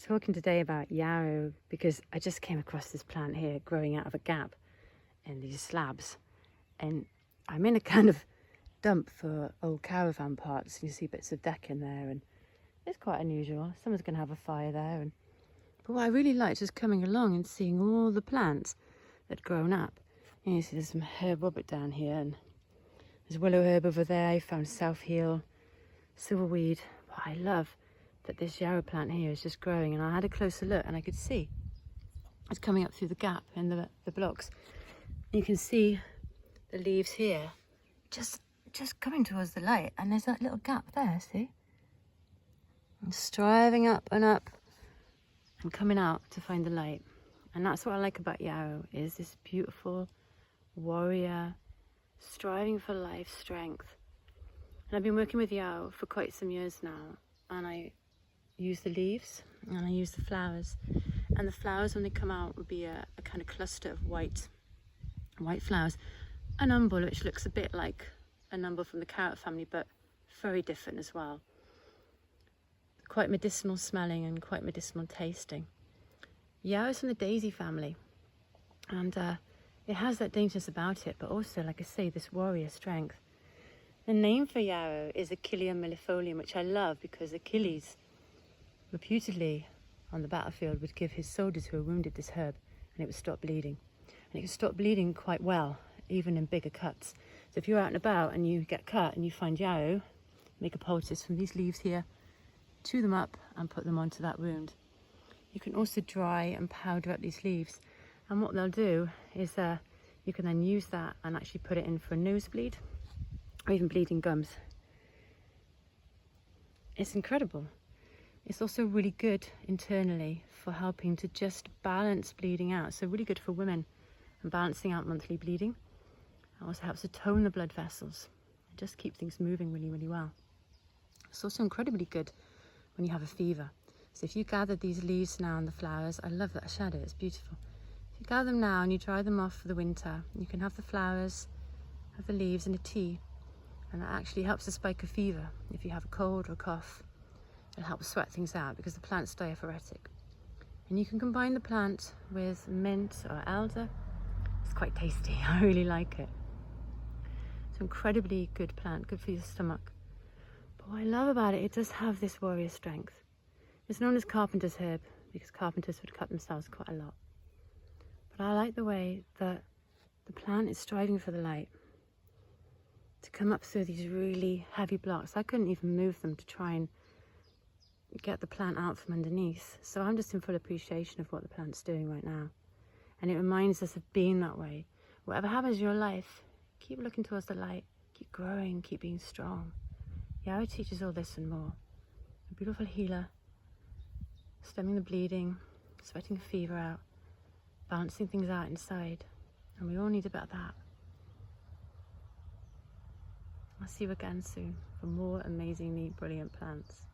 talking today about yarrow because I just came across this plant here growing out of a gap in these slabs, and I'm in a kind of dump for old caravan parts. You see bits of deck in there, and it's quite unusual. Someone's going to have a fire there. But what I really like is just coming along and seeing all the plants that grown up. And you see there's some herb robert down here, and there's willow herb over there. I found south heel, silverweed. But I love that this yarrow plant here is just growing, and I had a closer look and I could see it's coming up through the gap in the blocks. You can see the leaves here just coming towards the light, and there's that little gap there, see? And striving up and up and coming out to find the light. And that's what I like about yarrow, is this beautiful warrior striving for life strength. And I've been working with yarrow for quite some years now, and I use the leaves and I use the flowers. And the flowers, when they come out, would be a kind of cluster of white flowers. An umbel, which looks a bit like an umbel from the carrot family, but very different as well. Quite medicinal smelling and quite medicinal tasting. Yarrow is from the daisy family, and it has that dangerous about it, but also, like I say, this warrior strength. The name for yarrow is Achillea millefolium, which I love because Achilles reputedly on the battlefield would give his soldiers who were wounded this herb, and it would stop bleeding. And it could stop bleeding quite well, even in bigger cuts. So if you're out and about and you get cut and you find yarrow, make a poultice from these leaves here, chew them up and put them onto that wound. You can also dry and powder up these leaves, and what they'll do is you can then use that and actually put it in for a nosebleed or even bleeding gums. It's incredible. It's also really good internally for helping to just balance bleeding out. So really good for women and balancing out monthly bleeding. It also helps to tone the blood vessels and just keep things moving really, really well. It's also incredibly good when you have a fever. So if you gather these leaves now and the flowers, I love that shadow, it's beautiful. If you gather them now and you dry them off for the winter, you can have the flowers, have the leaves in a tea, and that actually helps to spike a fever. If you have a cold or a cough, it helps sweat things out because the plant's diaphoretic. And you can combine the plant with mint or elder. It's quite tasty, I really like it. It's an incredibly good plant, good for your stomach. But what I love about it, it does have this warrior strength. It's known as carpenter's herb because carpenters would cut themselves quite a lot. But I like the way that the plant is striving for the light to come up through these really heavy blocks. I couldn't even move them to try and get the plant out from underneath. So I'm just in full appreciation of what the plant's doing right now. And it reminds us of being that way. Whatever happens in your life, keep looking towards the light, keep growing, keep being strong. Yarrow teaches all this and more. A beautiful healer, stemming the bleeding, sweating fever out, balancing things out inside. And we all need a bit of that. I'll see you again soon for more amazingly brilliant plants.